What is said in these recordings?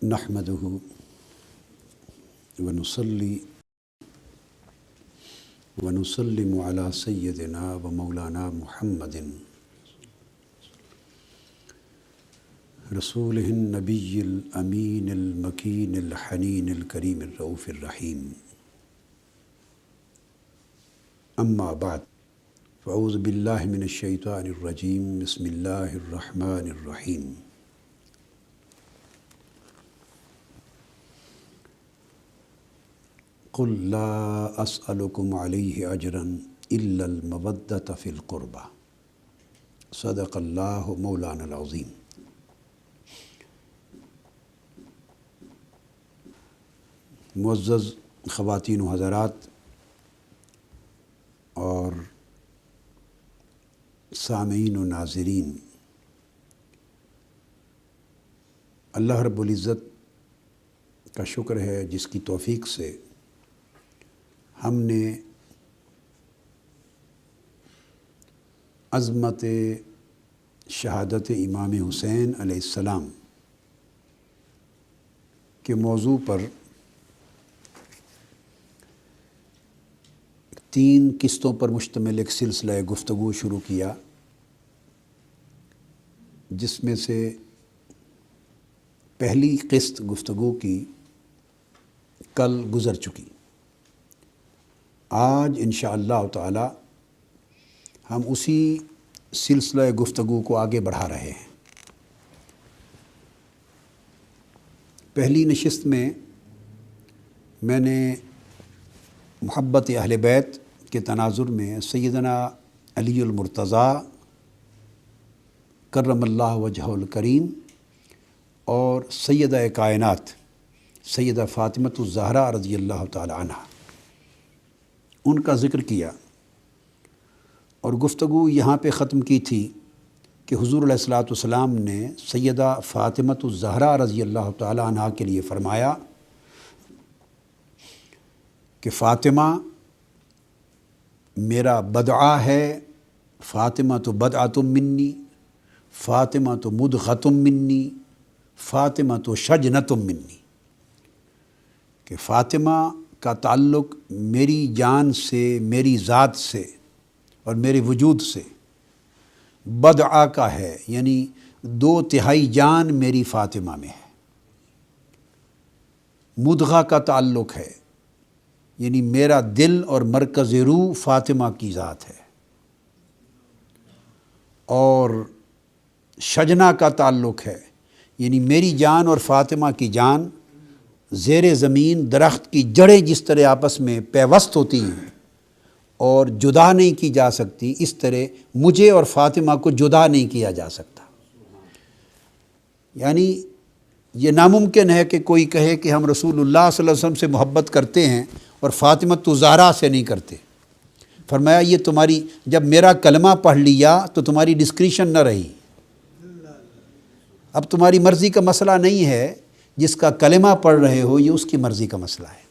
نحمده ونصلي ونسلم على سيدنا ومولانا محمد رسوله النبي الأمين المكين الحنين الكريم الرؤوف الرحيم. أما بعد، فأعوذ بالله من الشيطان الرجيم. بسم الله الرحمن الرحيم. قل لا أسألكم عليه أجرا إلا المودة في القربى. صدق الله مولانا العظيم. معزز خواتین و حضرات اور سامعین و ناظرین، اللہ رب العزت کا شکر ہے جس کی توفیق سے ہم نے عظمت شہادت امام حسین علیہ السلام کے موضوع پر 3 قسطوں پر مشتمل ایک سلسلہ گفتگو شروع کیا، جس میں سے پہلی قسط گفتگو کی کل گزر چکی۔ آج انشاءاللہ تعالی ہم اسی سلسلہ گفتگو کو آگے بڑھا رہے ہیں۔ پہلی نشست میں میں نے محبت اہل بیت کے تناظر میں سیدنا علی المرتضیٰ کرم اللہ وجہہ الکریم اور سیدہ کائنات سیدہ فاطمۃ الزہرا رضی اللہ تعالی عنہ ان کا ذکر کیا، اور گفتگو یہاں پہ ختم کی تھی کہ حضور علیہ الصلوۃ والسلام نے سیدہ فاطمۃ الزہرا رضی اللہ تعالی عنہ کے لیے فرمایا کہ فاطمہ میرا بدعہ ہے، فاطمہ تو بدعۃ منی، فاطمہ تو مدغۃ منی، فاطمہ تو شجنۃ منی، کہ فاطمہ کا تعلق میری جان سے، میری ذات سے اور میرے وجود سے بدعہ کا ہے، یعنی 2/3 جان میری فاطمہ میں ہے۔ مدغہ کا تعلق ہے، یعنی میرا دل اور مرکز روح فاطمہ کی ذات ہے، اور شجنا کا تعلق ہے، یعنی میری جان اور فاطمہ کی جان زیر زمین درخت کی جڑیں جس طرح آپس میں پیوست ہوتی ہیں اور جدا نہیں کی جا سکتی، اس طرح مجھے اور فاطمہ کو جدا نہیں کیا جا سکتا۔ یعنی یہ ناممکن ہے کہ کوئی کہے کہ ہم رسول اللہ صلی اللہ علیہ وسلم سے محبت کرتے ہیں اور فاطمۃ الزہرا سے نہیں کرتے۔ فرمایا یہ تمہاری، جب میرا کلمہ پڑھ لیا تو تمہاری ڈسکریشن نہ رہی، اب تمہاری مرضی کا مسئلہ نہیں ہے، جس کا کلمہ پڑھ رہے ہو یہ اس کی مرضی کا مسئلہ ہے۔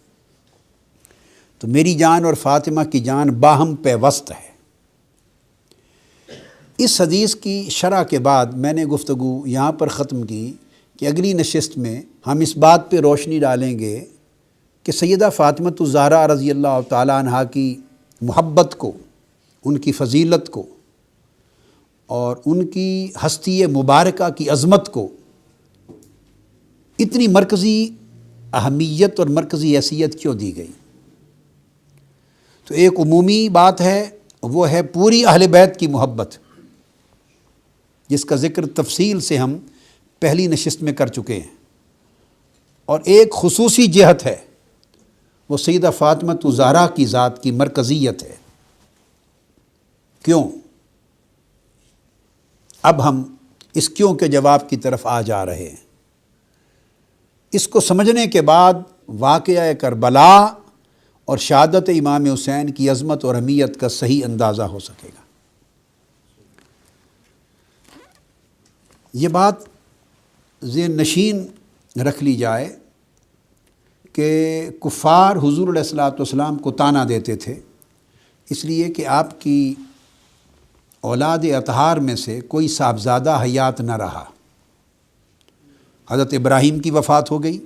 تو میری جان اور فاطمہ کی جان باہم پیوست ہے۔ اس حدیث کی شرح کے بعد میں نے گفتگو یہاں پر ختم کی کہ اگلی نشست میں ہم اس بات پہ روشنی ڈالیں گے کہ سیدہ فاطمۃ الزہرا رضی اللہ تعالی عنہ کی محبت کو، ان کی فضیلت کو اور ان کی ہستی مبارکہ کی عظمت کو اتنی مرکزی اہمیت اور مرکزی حیثیت کیوں دی گئی۔ تو ایک عمومی بات ہے، وہ ہے پوری اہل بیت کی محبت، جس کا ذکر تفصیل سے ہم پہلی نشست میں کر چکے ہیں، اور ایک خصوصی جہت ہے، وہ سیدہ فاطمۃ الزہرا کی ذات کی مرکزیت ہے۔ کیوں؟ اب ہم اس کیوں کے جواب کی طرف آ جا رہے ہیں۔ اس کو سمجھنے کے بعد واقعہ کربلا اور شہادت امام حسین کی عظمت اور اہمیت کا صحیح اندازہ ہو سکے گا۔ یہ بات ذہن نشین رکھ لی جائے کہ کفار حضور علیہ الصلوۃ والسلام کو طعنہ دیتے تھے، اس لیے کہ آپ کی اولاد اطہار میں سے کوئی صاحبزادہ حیات نہ رہا، حضرت ابراہیم کی وفات ہو گئی،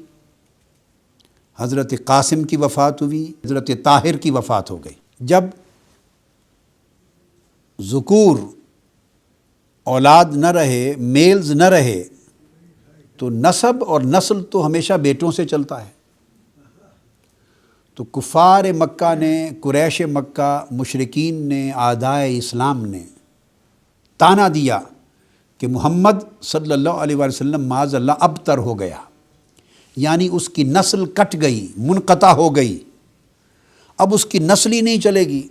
حضرت قاسم کی وفات ہوئی، حضرت طاہر کی وفات ہو گئی۔ جب ذکور اولاد نہ رہے، میلز نہ رہے، تو نسب اور نسل تو ہمیشہ بیٹوں سے چلتا ہے۔ تو کفار مکہ نے، قریش مکہ، مشرکین نے، اعدائے اسلام نے طعنہ دیا کہ محمد صلی اللہ علیہ وسلم معاذ اللہ ابتر ہو گیا، یعنی اس کی نسل کٹ گئی، منقطع ہو گئی، اب اس کی نسل ہی نہیں چلے گی،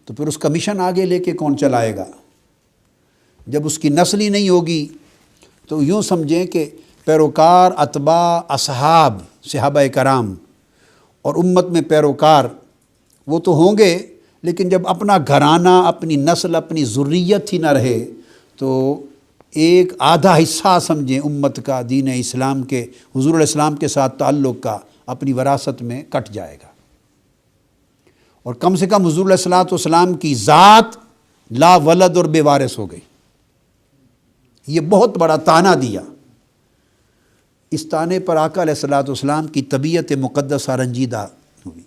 تو پھر اس کا مشن آگے لے کے کون چلائے گا؟ جب اس کی نسل ہی نہیں ہوگی تو یوں سمجھیں کہ پیروکار، اتباع، اصحاب، صحابہ کرام اور امت میں پیروکار وہ تو ہوں گے، لیکن جب اپنا گھرانہ، اپنی نسل، اپنی ذریت ہی نہ رہے تو ایک آدھا حصہ سمجھیں امت کا، دین اسلام کے، حضور علیہ السلام کے ساتھ تعلق کا، اپنی وراثت میں کٹ جائے گا۔ اور کم سے کم حضور علیہ السلام کی ذات لا ولد اور بے وارث ہو گئی۔ یہ بہت بڑا طعنہ دیا۔ اس طعنے پر آقا علیہ السلام کی طبیعت مقدسہ رنجیدہ ہوئی،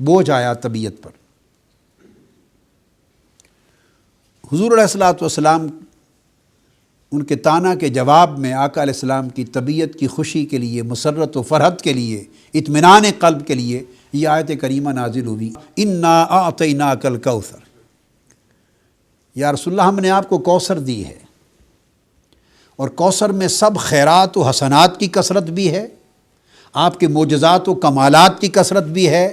بوجھ آیا طبیعت پر۔ حضور علیہ السلام ان کے طعنہ کے جواب میں آقا علیہ السلام کی طبیعت کی خوشی کے لیے، مسرت و فرحت کے لیے، اطمینان قلب کے لیے یہ آیت کریمہ نازل ہوئی، انا اعطیناک الکوثر۔ یا رسول اللہ، ہم نے آپ کو کوثر دی ہے، اور کوثر میں سب خیرات و حسنات کی کثرت بھی ہے، آپ کے معجزات و کمالات کی کثرت بھی ہے،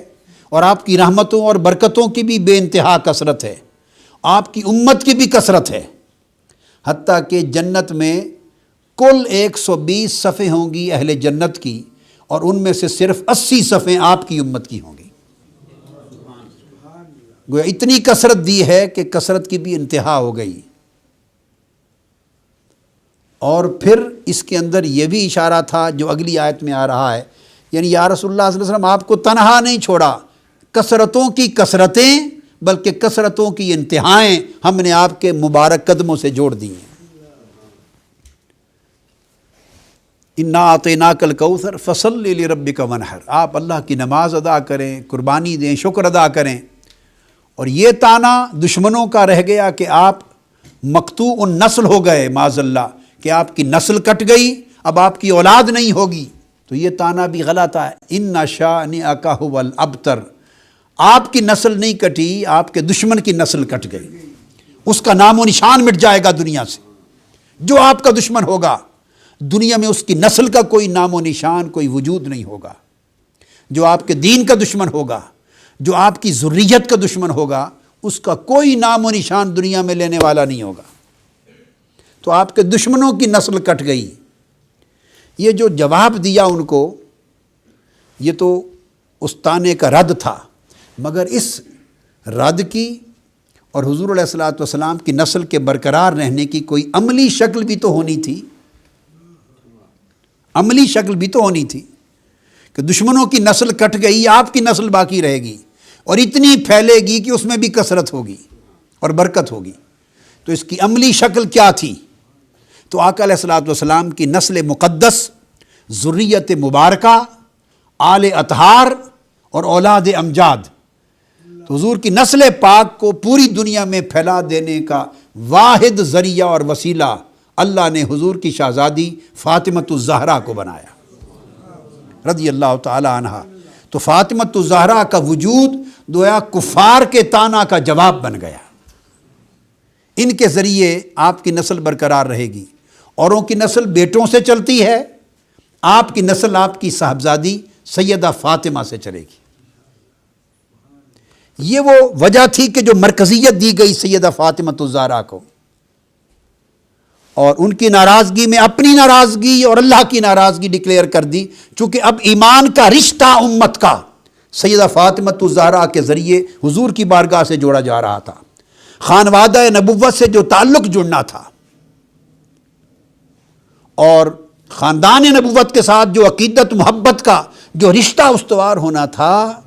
اور آپ کی رحمتوں اور برکتوں کی بھی بے انتہا کثرت ہے، آپ کی امت کی بھی کثرت ہے، حتیٰ کہ جنت میں کل 120 صفیں ہوں گی اہل جنت کی، اور ان میں سے صرف 80 صفیں آپ کی امت کی ہوں گی۔ گویا اتنی کثرت دی ہے کہ کثرت کی بھی انتہا ہو گئی۔ اور پھر اس کے اندر یہ بھی اشارہ تھا جو اگلی آیت میں آ رہا ہے، یعنی یا رسول اللہ صلی اللہ علیہ وسلم آپ کو تنہا نہیں چھوڑا، کثرتوں کی کثرتیں بلکہ کثرتوں کی انتہائیں ہم نے آپ کے مبارک قدموں سے جوڑ دی ہیں۔ انا اعطیناک الکوثر فصلی لربک وانحر، آپ اللہ کی نماز ادا کریں، قربانی دیں، شکر ادا کریں۔ اور یہ طعنہ دشمنوں کا رہ گیا کہ آپ مقطوع النسل ہو گئے، معاذ اللہ، کہ آپ کی نسل کٹ گئی، اب آپ کی اولاد نہیں ہوگی، تو یہ طعنہ بھی غلط ہے۔ ان شانئک ھو الابتر، آپ کی نسل نہیں کٹی، آپ کے دشمن کی نسل کٹ گئی، اس کا نام و نشان مٹ جائے گا دنیا سے۔ جو آپ کا دشمن ہوگا دنیا میں اس کی نسل کا کوئی نام و نشان، کوئی وجود نہیں ہوگا۔ جو آپ کے دین کا دشمن ہوگا، جو آپ کی ذریت کا دشمن ہوگا، اس کا کوئی نام و نشان دنیا میں لینے والا نہیں ہوگا۔ تو آپ کے دشمنوں کی نسل کٹ گئی۔ یہ جو جواب دیا ان کو، یہ تو اس طعنے کا رد تھا، مگر اس رد کی اور حضور علیہ السلام کی نسل کے برقرار رہنے کی کوئی عملی شکل بھی تو ہونی تھی، عملی شکل بھی تو ہونی تھی کہ دشمنوں کی نسل کٹ گئی، آپ کی نسل باقی رہے گی اور اتنی پھیلے گی کہ اس میں بھی کثرت ہوگی اور برکت ہوگی۔ تو اس کی عملی شکل کیا تھی؟ تو آقا علیہ السلام کی نسل مقدس، ذریت مبارکہ، آل اطہار اور اولاد امجاد، تو حضور کی نسل پاک کو پوری دنیا میں پھیلا دینے کا واحد ذریعہ اور وسیلہ اللہ نے حضور کی شہزادی فاطمۃ الزہرا کو بنایا رضی اللہ تعالی عنہا۔ تو فاطمۃ الزہرا کا وجود گویا کفار کے طعنہ کا جواب بن گیا۔ ان کے ذریعے آپ کی نسل برقرار رہے گی، اوروں کی نسل بیٹوں سے چلتی ہے، آپ کی نسل آپ کی صاحبزادی سیدہ فاطمہ سے چلے گی۔ یہ وہ وجہ تھی کہ جو مرکزیت دی گئی سیدہ فاطمۃ الزہرا کو، اور ان کی ناراضگی میں اپنی ناراضگی اور اللہ کی ناراضگی ڈکلیئر کر دی، چونکہ اب ایمان کا رشتہ امت کا سیدہ فاطمۃ الزہرا کے ذریعے حضور کی بارگاہ سے جوڑا جا رہا تھا، خانوادہ نبوت سے جو تعلق جڑنا تھا اور خاندان نبوت کے ساتھ جو عقیدت محبت کا جو رشتہ استوار ہونا تھا،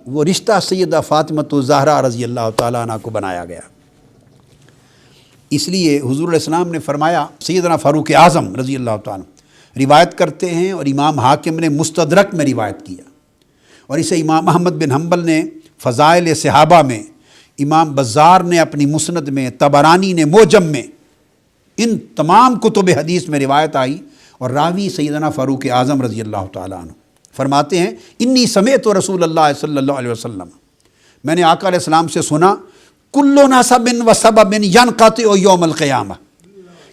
وہ رشتہ سیدہ فاطمۃ الزہرا رضی اللہ تعالیٰ عنہ کو بنایا گیا۔ اس لیے حضور علیہ السلام نے فرمایا، سیدنا فاروق اعظم رضی اللہ تعالیٰ روایت کرتے ہیں اور امام حاکم نے مستدرک میں روایت کیا، اور اسے امام احمد بن حنبل نے فضائل صحابہ میں، امام بزار نے اپنی مسند میں، طبرانی نے موجم میں، ان تمام کتب حدیث میں روایت آئی، اور راوی سیدنا فاروق اعظم رضی اللہ تعالیٰ عنہ فرماتے ہیں انی سمعت رسول اللہ صلی اللہ علیہ وسلم، میں نے آقا علیہ السلام سے سنا، کل نسب و سبب ینقطع یوم القیامہ،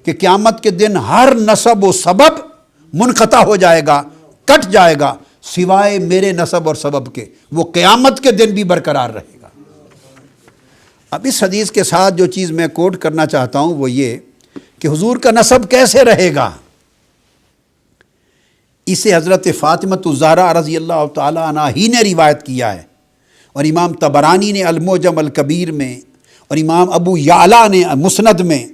کہ قیامت کے دن ہر نسب و سبب منقطع ہو جائے گا، کٹ جائے گا، سوائے میرے نسب اور سبب کے، وہ قیامت کے دن بھی برقرار رہے گا۔ اب اس حدیث کے ساتھ جو چیز میں کوٹ کرنا چاہتا ہوں وہ یہ کہ حضور کا نسب کیسے رہے گا، اسے حضرت فاطمۃ الزہرا رضی اللہ تعالیٰ عنہ ہی نے روایت کیا ہے، اور امام طبرانی نے المعجم الکبیر میں، اور امام ابو یعلا نے مسند میں،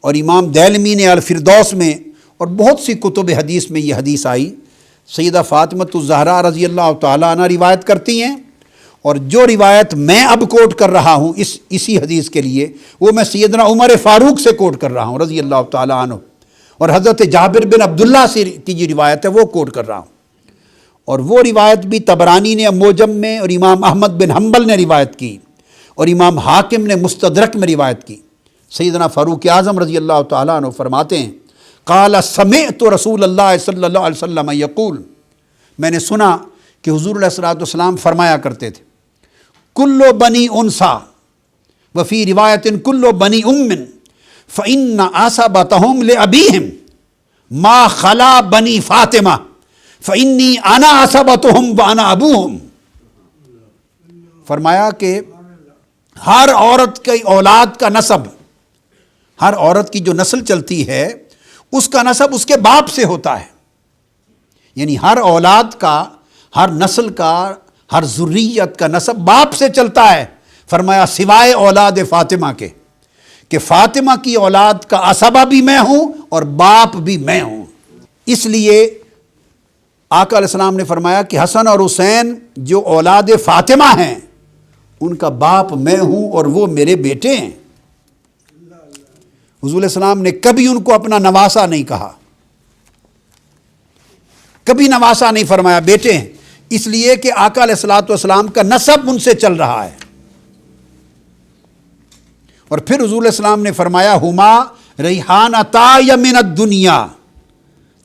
اور امام دیلمی نے الفردوس میں، اور بہت سی کتب حدیث میں یہ حدیث آئی۔ سیدہ فاطمۃ الزہرا رضی اللہ تعالیٰ عنہ روایت کرتی ہیں، اور جو روایت میں اب کوٹ کر رہا ہوں اسی حدیث کے لیے، وہ میں سیدنا عمر فاروق سے کوٹ کر رہا ہوں رضی اللہ تعالیٰ عنہ، اور حضرت جابر بن عبداللہ سے کی جو روایت ہے وہ کوٹ کر رہا ہوں، اور وہ روایت بھی طبرانی نے موجم میں، اور امام احمد بن حنبل نے روایت کی، اور امام حاکم نے مستدرک میں روایت کی۔ سیدنا فاروق اعظم رضی اللہ تعالیٰ عنہ فرماتے ہیں قال سمعت رسول اللہ صلی اللہ علیہ وسلم یقول، میں نے سنا کہ حضور علیہ الصلوۃ والسلام فرمایا کرتے تھے، کل بنی انثی وفی روایت کل بنی ام فإن عصبتهم لأبیہم ما خلا بنی فاطمہ فإنی انا عصبتهم وانا ابوہم۔ فرمایا کہ ہر عورت کی اولاد کا نسب، ہر عورت کی جو نسل چلتی ہے اس کا نسب اس کے باپ سے ہوتا ہے، یعنی ہر اولاد کا، ہر نسل کا، ہر ذریت کا نسب باپ سے چلتا ہے۔ فرمایا سوائے اولاد فاطمہ کے، کہ فاطمہ کی اولاد کا عصبہ بھی میں ہوں اور باپ بھی میں ہوں۔ اس لیے آقا علیہ السلام نے فرمایا کہ حسن اور حسین جو اولاد فاطمہ ہیں ان کا باپ میں ہوں اور وہ میرے بیٹے ہیں۔ حضور علیہ السلام نے کبھی ان کو اپنا نواسا نہیں کہا، کبھی نواسا نہیں فرمایا، بیٹے ہیں، اس لیے کہ آقا علیہ الصلوۃ والسلام کا نسب ان سے چل رہا ہے۔ اور پھر حضور علیہ السلام نے فرمایا ہما ریحانتا من الدنیا،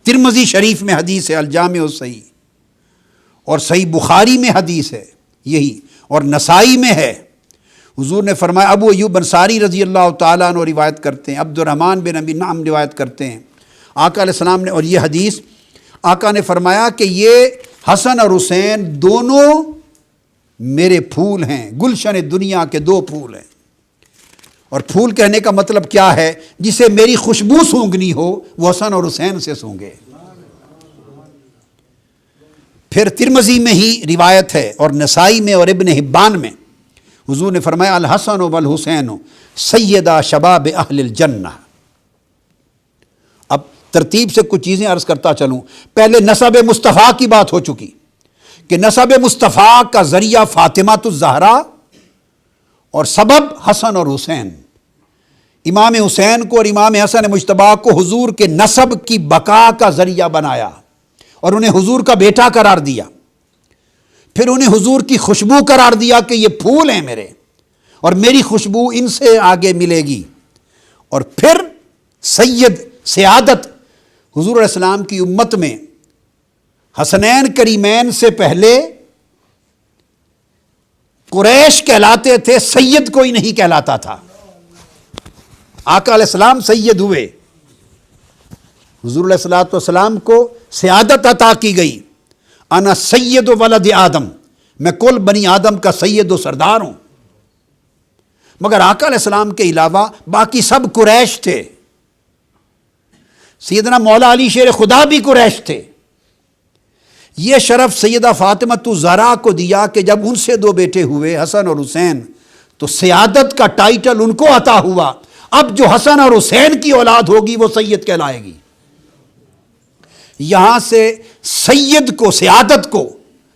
ترمذی شریف میں حدیث ہے، الجامع الصحیح، اور صحیح بخاری میں حدیث ہے یہی، اور نسائی میں ہے۔ حضور نے فرمایا، ابو ایوب انصاری رضی اللہ تعالیٰ عنہ روایت کرتے ہیں، عبد الرحمن بن ابی نعم روایت کرتے ہیں، آقا علیہ السلام نے، اور یہ حدیث آقا نے فرمایا کہ یہ حسن اور حسین دونوں میرے پھول ہیں، گلشن دنیا کے دو پھول ہیں۔ اور پھول کہنے کا مطلب کیا ہے؟ جسے میری خوشبو سونگنی ہو وہ حسن اور حسین سے سونگے۔ پھر ترمذی میں ہی روایت ہے، اور نسائی میں اور ابن حبان میں، حضور نے فرمایا الحسن والحسین سیدہ شباب اہل الجنہ۔ اب ترتیب سے کچھ چیزیں عرض کرتا چلوں۔ پہلے نسب مصطفیٰ کی بات ہو چکی کہ نسب مصطفیٰ کا ذریعہ فاطمۃ الزہرا اور سبب حسن اور حسین۔ امام حسین کو اور امام حسن مجتبیٰ کو حضور کے نسب کی بقا کا ذریعہ بنایا اور انہیں حضور کا بیٹا قرار دیا، پھر انہیں حضور کی خوشبو قرار دیا کہ یہ پھول ہیں میرے، اور میری خوشبو ان سے آگے ملے گی، اور پھر سیادت حضور علیہ السلام کی امت میں حسنین کریمین سے پہلے قریش کہلاتے تھے، سید کوئی نہیں کہلاتا تھا۔ آقا علیہ السلام سید ہوئے، حضور علیہ الصلوۃ والسلام کو سیادت عطا کی گئی، انا سید ولد آدم، میں کل بنی آدم کا سید و سردار ہوں۔ مگر آقا علیہ السلام کے علاوہ باقی سب قریش تھے، سیدنا مولا علی شیر خدا بھی قریش تھے۔ یہ شرف سیدہ فاطمۃ الزہرا کو دیا کہ جب ان سے دو بیٹے ہوئے حسن اور حسین تو سیادت کا ٹائٹل ان کو عطا ہوا۔ اب جو حسن اور حسین کی اولاد ہوگی وہ سید کہلائے گی۔ یہاں سے سید کو، سیادت کو،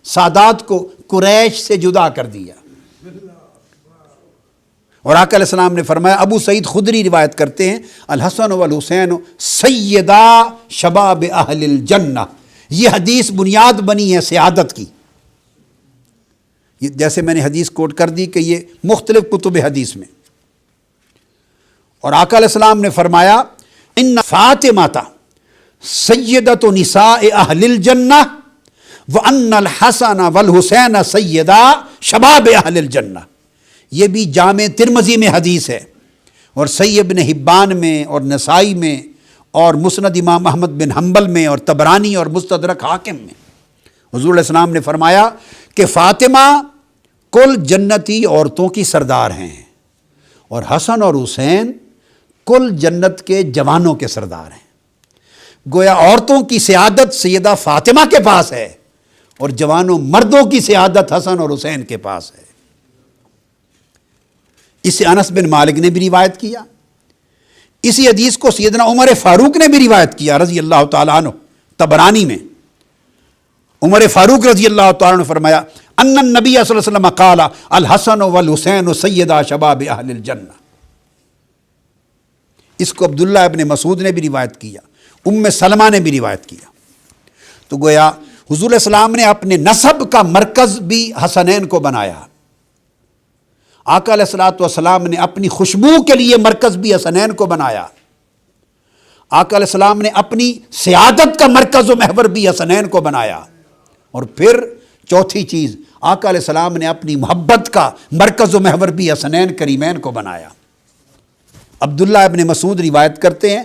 سادات کو قریش سے جدا کر دیا، اور آقا علیہ السلام نے فرمایا، ابو سعید خدری روایت کرتے ہیں، الحسن والحسین سیدا شباب اہل الجنہ، یہ حدیث بنیاد بنی ہے سعادت کی. جیسے میں نے حدیث کوٹ کر دی کہ یہ مختلف کتب حدیث میں. اور آقا علیہ السلام نے فرمایا، ان فاطمہ سیدۃ نساء اہل الجنہ وان الحسن والحسین سیدا شباب اہل الجنہ. یہ بھی جامع ترمذی میں حدیث ہے، اور صحیح ابن حبان میں، اور نسائی میں، اور مسند امام احمد بن حنبل میں، اور طبرانی اور مستدرک حاکم میں. حضور علیہ السلام نے فرمایا کہ فاطمہ کل جنتی عورتوں کی سردار ہیں، اور حسن اور حسین کل جنت کے جوانوں کے سردار ہیں. گویا عورتوں کی سعادت سیدہ فاطمہ کے پاس ہے، اور جوانوں مردوں کی سعادت حسن اور حسین کے پاس ہے. اس سے انس بن مالک نے بھی روایت کیا. اسی حدیث کو سیدنا عمر فاروق نے بھی روایت کیا رضی اللہ تعالیٰ عنہ، طبرانی میں. عمر فاروق رضی اللہ تعالیٰ عنہ فرمایا، ان النبی صلی اللہ علیہ وسلم قال الحسن والحسین سیدا شباب اہل الجنہ. اس کو عبداللہ ابن مسعود نے بھی روایت کیا، ام سلمہ نے بھی روایت کیا. تو گویا حضور علیہ السلام نے اپنے نسب کا مرکز بھی حسنین کو بنایا. آقا علیہ الصلوۃ والسلام نے اپنی خوشبو کے لیے مرکز بھی حسنین کو بنایا. آقا علیہ السلام نے اپنی سعادت کا مرکز و محور بھی حسنین کو بنایا. اور پھر چوتھی چیز، آقا علیہ السلام نے اپنی محبت کا مرکز و محور بھی حسنین کریمین کو بنایا. عبداللہ ابن مسعود روایت کرتے ہیں،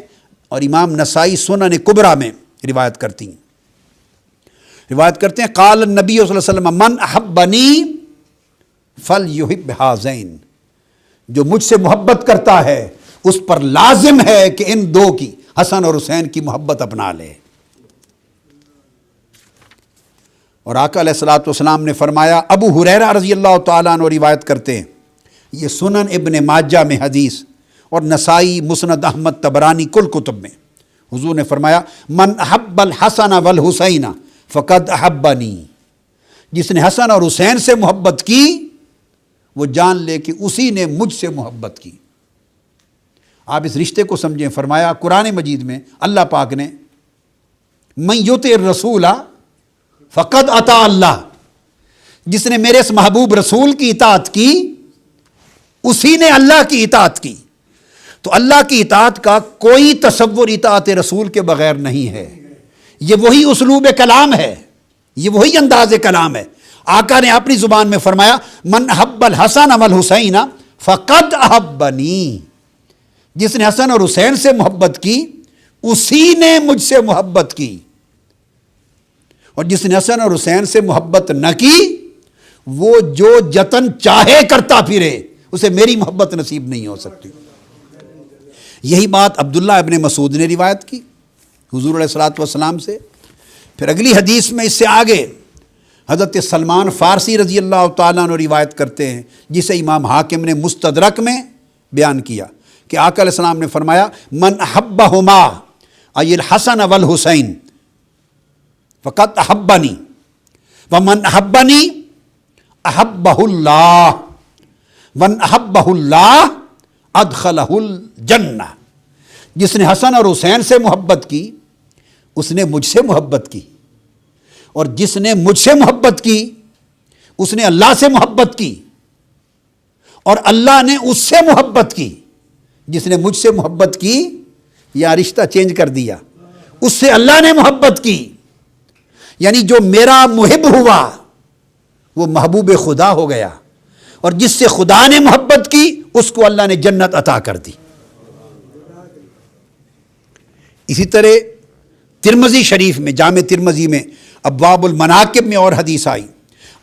اور امام نسائی سنن کبریٰ میں روایت کرتے ہیں، قال النبی صلی اللہ علیہ وسلم من احبنی فلیحب ہذین، جو مجھ سے محبت کرتا ہے اس پر لازم ہے کہ ان دو کی، حسن اور حسین کی محبت اپنا لے. اور آقا علیہ الصلوۃ والسلام نے فرمایا، ابو ہریرہ رضی اللہ تعالیٰ عنہ روایت کرتے ہیں، یہ سنن ابن ماجہ میں حدیث، اور نسائی، مسند احمد، طبرانی، کل کتب میں. حضور نے فرمایا، من احب الحسن والحسین فقد احبنی، جس نے حسن اور حسین سے محبت کی وہ جان لے کہ اسی نے مجھ سے محبت کی. آپ اس رشتے کو سمجھیں. فرمایا قرآن مجید میں اللہ پاک نے، من یطع الرسول فقد اطاع اللہ، جس نے میرے اس محبوب رسول کی اطاعت کی اسی نے اللہ کی اطاعت کی. تو اللہ کی اطاعت کا کوئی تصور اطاعت رسول کے بغیر نہیں ہے. یہ وہی اسلوب کلام ہے، یہ وہی انداز کلام ہے. آقا نے اپنی زبان میں فرمایا، من احب الحسن والحسین فقد احبنی، جس نے حسن اور حسین سے محبت کی اسی نے مجھ سے محبت کی، اور جس نے حسن اور حسین سے محبت نہ کی وہ جو جتن چاہے کرتا پھرے اسے میری محبت نصیب نہیں ہو سکتی. یہی بات عبداللہ ابن مسعود نے روایت کی حضور علیہ الصلوۃ والسلام سے. پھر اگلی حدیث میں اس سے آگے حضرت سلمان فارسی رضی اللہ تعالیٰ عنہ روایت کرتے ہیں، جسے امام حاکم نے مستدرک میں بیان کیا کہ آقا علیہ السلام نے فرمایا، من احبہما ای الحسن والحسین فقد احبنی ومن احبنی احبہ اللہ ومن احبہ اللہ ادخلہ الجنہ. جس نے حسن اور حسین سے محبت کی اس نے مجھ سے محبت کی، اور جس نے مجھ سے محبت کی اس نے اللہ سے محبت کی، اور اللہ نے اس سے محبت کی. جس نے مجھ سے محبت کی، یا رشتہ چینج کر دیا، اس سے اللہ نے محبت کی. یعنی جو میرا محب ہوا وہ محبوب خدا ہو گیا، اور جس سے خدا نے محبت کی اس کو اللہ نے جنت عطا کر دی. اسی طرح ترمذی شریف میں، جامع ترمذی میں ابواب المناقب میں اور حدیث آئی،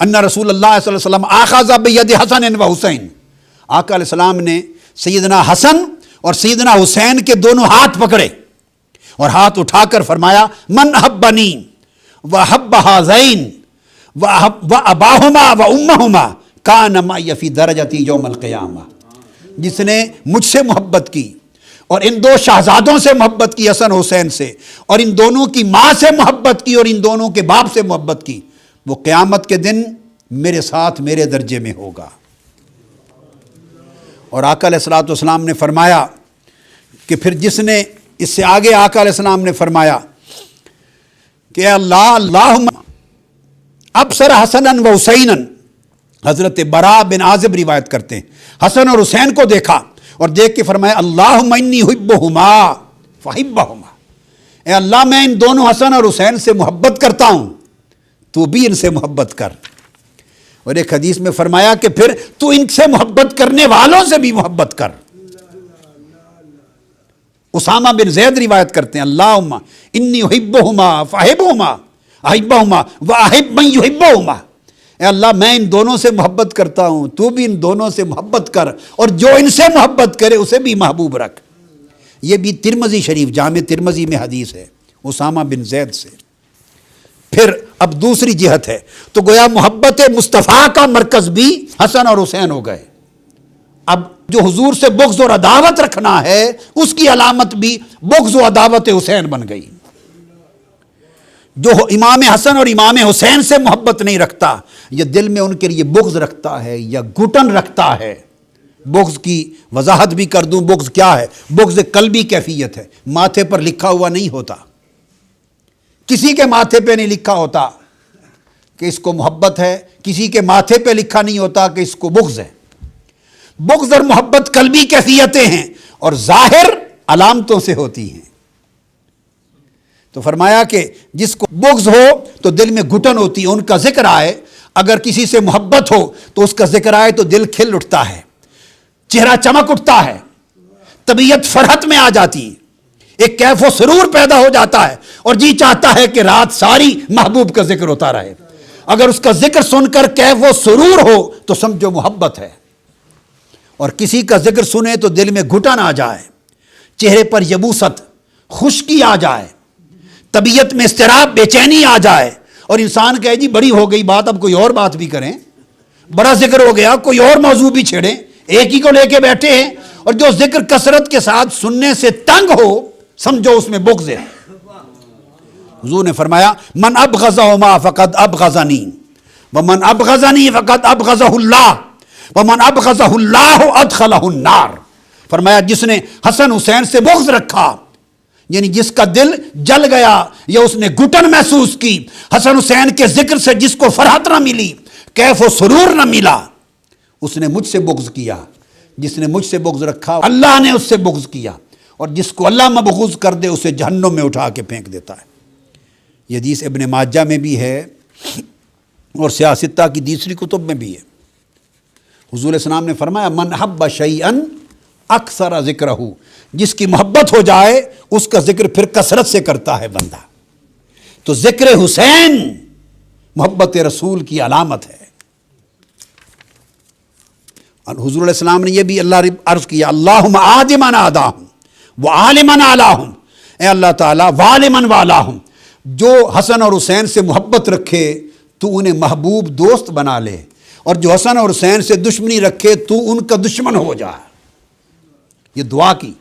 ان رسول اللہ صلی اللہ علیہ وسلم آخذ بید حسن و حسین، آقا علیہ السلام نے سیدنا حسن اور سیدنا حسین کے دونوں ہاتھ پکڑے اور ہاتھ اٹھا کر فرمایا، من احبنی وحب ہذین واباہما وامہما کان معی فی درجتی یوم القیامہ. جس نے مجھ سے محبت کی اور ان دو شہزادوں سے محبت کی، حسن حسین سے، اور ان دونوں کی ماں سے محبت کی اور ان دونوں کے باپ سے محبت کی، وہ قیامت کے دن میرے ساتھ میرے درجے میں ہوگا. اور آقا علیہ الصلوۃ والسلام نے فرمایا کہ پھر جس نے اس سے آگے آقا علیہ السلام نے فرمایا کہ اللہ اللہم ابصر حسنا و حسینا، حضرت براء بن عازب روایت کرتے ہیں حسن اور حسین کو دیکھا اور دیکھ کے فرمایا اللہم انی احبہما فحبہما، اے اللہ میں ان دونوں حسن اور حسین سے محبت کرتا ہوں، تو بھی ان سے محبت کر۔ اور ایک حدیث میں فرمایا کہ پھر تو ان سے محبت کرنے والوں سے بھی محبت کر۔ اسامہ بن زید روایت کرتے ہیں اللہم انی احبہما فاحبہما احبہما واحب من یحبہما، اے اللہ میں ان دونوں سے محبت کرتا ہوں، تو بھی ان دونوں سے محبت کر، اور جو ان سے محبت کرے اسے بھی محبوب رکھ۔ یہ بھی ترمذی شریف جامع ترمذی میں حدیث ہے اسامہ بن زید سے۔ پھر اب دوسری جہت ہے، تو گویا محبت مصطفیٰ کا مرکز بھی حسن اور حسین ہو گئے۔ اب جو حضور سے بغض اور عداوت رکھنا ہے اس کی علامت بھی بغض و عداوت حسین بن گئی۔ جو امام حسن اور امام حسین سے محبت نہیں رکھتا یا دل میں ان کے لیے بغض رکھتا ہے یا گھٹن رکھتا ہے، بغض کی وضاحت بھی کر دوں، بغض کیا ہے؟ بغض قلبی کیفیت ہے، ماتھے پر لکھا ہوا نہیں ہوتا، کسی کے ماتھے پہ نہیں لکھا ہوتا کہ اس کو محبت ہے، کسی کے ماتھے پہ لکھا نہیں ہوتا کہ اس کو بغض ہے۔ بغض اور محبت قلبی کیفیتیں ہیں اور ظاہر علامتوں سے ہوتی ہیں۔ تو فرمایا کہ جس کو بغض ہو تو دل میں گھٹن ہوتی ہے، ان کا ذکر آئے، اگر کسی سے محبت ہو تو اس کا ذکر آئے تو دل کھل اٹھتا ہے، چہرہ چمک اٹھتا ہے، طبیعت فرحت میں آ جاتی ہے، ایک کیف و سرور پیدا ہو جاتا ہے اور جی چاہتا ہے کہ رات ساری محبوب کا ذکر ہوتا رہے۔ اگر اس کا ذکر سن کر کیف و سرور ہو تو سمجھو محبت ہے، اور کسی کا ذکر سنے تو دل میں گھٹن آ جائے، چہرے پر یبوست خشکی آ جائے، طبیعت میں اضطراب بے چینی آ جائے اور انسان کہے جی بڑی ہو گئی بات، اب کوئی اور بات بھی کریں، بڑا ذکر ہو گیا کوئی اور موضوع بھی چھیڑیں، ایک ہی کو لے کے بیٹھے ہیں، اور جو ذکر کثرت کے ساتھ سننے سے تنگ ہو سمجھو اس میں بغض ہے۔ حضور نے فرمایا من ابغضہما فقد ابغضنی ومن ابغضنی فقد ابغضہ اللہ ومن ابغضہ اللہ ادخلہ النار۔ فرمایا جس نے حسن حسین سے بغض رکھا، یعنی جس کا دل جل گیا یا اس نے گھٹن محسوس کی، حسن حسین کے ذکر سے جس کو فرحت نہ ملی، کیف و سرور نہ ملا، اس نے مجھ سے بغض کیا۔ جس نے مجھ سے بغض رکھا اللہ نے اس سے بغض کیا، اور جس کو اللہ مبغوض کر دے اسے جہنم میں اٹھا کے پھینک دیتا ہے۔ یہ حدیث ابن ماجہ میں بھی ہے اور سیاستہ کی دوسری کتب میں بھی ہے۔ حضور علیہ السلام نے فرمایا من حب شیئا اکثر ذکرہ، جس کی محبت ہو جائے اس کا ذکر پھر کثرت سے کرتا ہے بندہ۔ تو ذکر حسین محبت رسول کی علامت ہے۔ اور حضور علیہ السلام نے یہ بھی اللہ عرض کیا اللہم آدمن آداہم وعالمن علاہم، اے اللہ تعالیٰ والمن والاہم، جو حسن اور حسین سے محبت رکھے تو انہیں محبوب دوست بنا لے، اور جو حسن اور حسین سے دشمنی رکھے تو ان کا دشمن ہو جائے۔ یہ دعا کی۔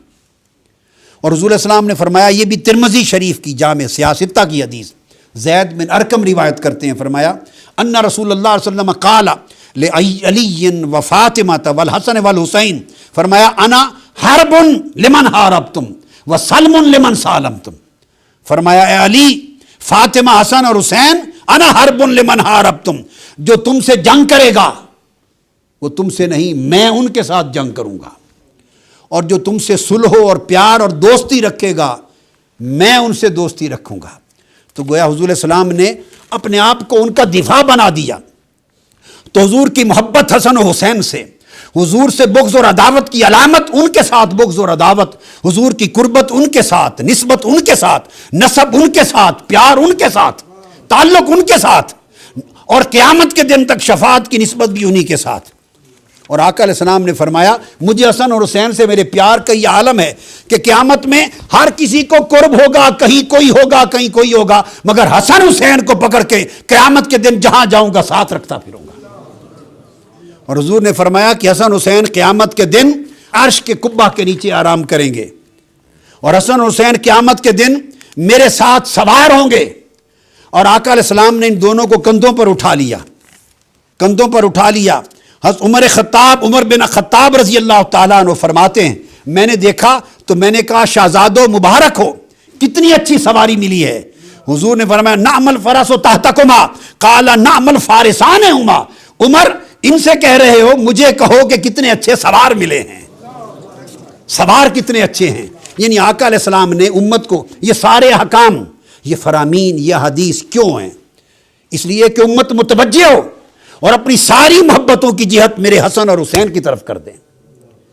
اور حضور علیہ السلام نے فرمایا، یہ بھی ترمذی شریف کی جامع سیاستہ کی حدیث، زید بن ارقم روایت کرتے ہیں، فرمایا ان رسول اللہ علیہ وسلم قال لعلی وفاطمہ والحسن والحسین، فرمایا انا حرب لمن حاربتم وسلم لمن سالمتم، فرمایا اے علی، فاطمہ، حسن اور حسین، انا حرب لمن حاربتم، جو تم سے جنگ کرے گا وہ تم سے نہیں، میں ان کے ساتھ جنگ کروں گا، اور جو تم سے صلح اور پیار اور دوستی رکھے گا میں ان سے دوستی رکھوں گا۔ تو گویا حضور علیہ السلام نے اپنے آپ کو ان کا دفاع بنا دیا۔ تو حضور کی محبت حسن و حسین سے، حضور سے بغض اور عداوت کی علامت ان کے ساتھ بغض اور عداوت، حضور کی قربت ان کے ساتھ، نسبت ان کے ساتھ، نسب ان کے ساتھ، پیار ان کے ساتھ، تعلق ان کے ساتھ، اور قیامت کے دن تک شفاعت کی نسبت بھی انہی کے ساتھ۔ اور آقا علیہ السلام نے فرمایا مجھے حسن اور حسین سے میرے پیار کا یہ عالم ہے کہ قیامت میں ہر کسی کو قرب ہوگا، کہیں کوئی ہوگا کہیں کوئی ہوگا، مگر حسن حسین کو پکڑ کے قیامت کے دن جہاں جاؤں گا ساتھ رکھتا پھروں گا۔ اور حضور نے فرمایا کہ حسن حسین قیامت کے دن عرش کے قبہ کے نیچے آرام کریں گے، اور حسن حسین قیامت کے دن میرے ساتھ سوار ہوں گے۔ اور آقا علیہ السلام نے ان دونوں کو کندھوں پر اٹھا لیا، کندھوں پر اٹھا لیا، حضرت عمر بن خطاب رضی اللہ تعالیٰ عنہ فرماتے ہیں میں نے دیکھا تو میں نے کہا شہزادو مبارک ہو، کتنی اچھی سواری ملی ہے۔ حضور نے فرمایا نعم الفرس تحتکما قال نعم الفارسان ہما، عمر ان سے کہہ رہے ہو، مجھے کہو کہ کتنے اچھے سوار ملے ہیں، سوار کتنے اچھے ہیں۔ یعنی آقا علیہ السلام نے امت کو یہ سارے احکام، یہ فرامین، یہ حدیث کیوں ہیں؟ اس لیے کہ امت متوجہ ہو اور اپنی ساری محبتوں کی جہت میرے حسن اور حسین کی طرف کر دیں،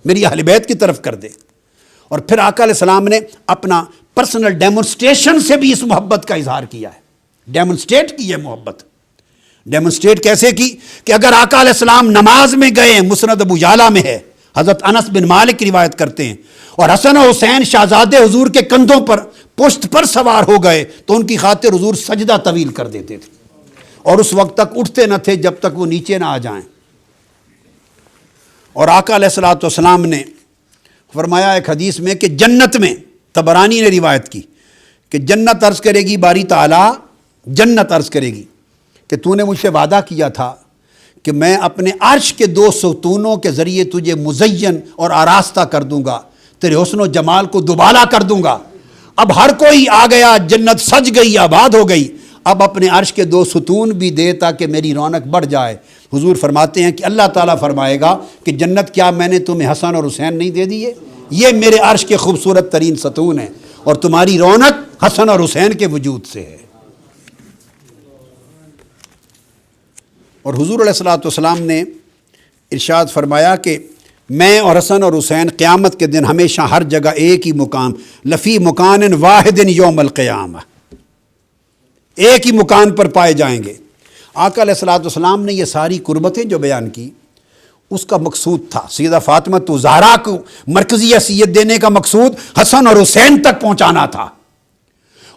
میری اہل بیت کی طرف کر دیں۔ اور پھر آقا علیہ السلام نے اپنا پرسنل ڈیمونسٹریشن سے بھی اس محبت کا اظہار کیا ہے، ڈیمونسٹریٹ کی ہے محبت۔ ڈیمونسٹریٹ کیسے کی کہ اگر آقا علیہ السلام نماز میں گئے، مسند ابو یعلا میں ہے، حضرت انس بن مالک کی روایت کرتے ہیں، اور حسن و حسین شہزادے حضور کے کندھوں پر پشت پر سوار ہو گئے تو ان کی خاطر حضور سجدہ طویل کر دیتے تھے اور اس وقت تک اٹھتے نہ تھے جب تک وہ نیچے نہ آ جائیں۔ اور آقا علیہ السلام نے فرمایا ایک حدیث میں کہ جنت میں، طبرانی نے روایت کی کہ جنت عرض کرے گی، باری تعالیٰ جنت عرض کرے گی کہ تو نے مجھ سے وعدہ کیا تھا کہ میں اپنے عرش کے 2 ستونوں کے ذریعے تجھے مزین اور آراستہ کر دوں گا، تیرے حسن و جمال کو دوبالا کر دوں گا۔ اب ہر کوئی آ گیا، جنت سج گئی، آباد ہو گئی، اب اپنے عرش کے 2 ستون بھی دے تاکہ میری رونق بڑھ جائے۔ حضور فرماتے ہیں کہ اللہ تعالیٰ فرمائے گا کہ جنت کیا میں نے تمہیں حسن اور حسین نہیں دے دیے؟ یہ میرے عرش کے خوبصورت ترین ستون ہیں اور تمہاری رونق حسن اور حسین کے وجود سے ہے۔ اور حضور علیہ السلام نے ارشاد فرمایا کہ میں اور حسن اور حسین قیامت کے دن ہمیشہ ہر جگہ ایک ہی مقام، لفی مکان واحد یوم القیامہ، ایک ہی مکان پر پائے جائیں گے۔ آقا علیہ السلام نے یہ ساری قربتیں جو بیان کی اس کا مقصود تھا سیدہ فاطمہ الزہرا کو مرکزی حیثیت دینے کا مقصود حسن اور حسین تک پہنچانا تھا،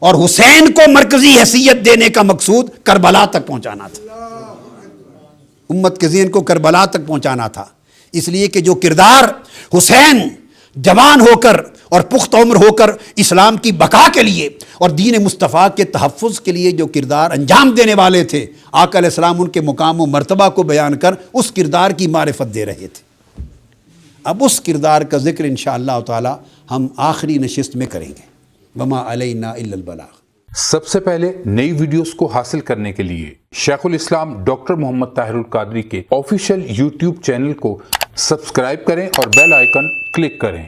اور حسین کو مرکزی حیثیت دینے کا مقصود کربلا تک پہنچانا تھا، امت کے ذہن کو کربلا تک پہنچانا تھا۔ اس لیے کہ جو کردار حسین جوان ہو کر اور پختہ عمر ہو کر اسلام کی بقا کے لیے اور دین مصطفیٰ کے تحفظ کے لیے جو کردار انجام دینے والے تھے، آقا علیہ السلام ان کے مقام و مرتبہ کو بیان کر اس کردار کی معرفت دے رہے تھے۔ اب اس کردار کا ذکر انشاءاللہ تعالی ہم آخری نشست میں کریں گے۔ وما علینا الا البلاغ۔ سب سے پہلے نئی ویڈیوز کو حاصل کرنے کے لیے شیخ الاسلام ڈاکٹر محمد طاہر القادری کے آفیشیل یوٹیوب چینل کو سبسکرائب کریں اور بیل آئیکن کلک کریں۔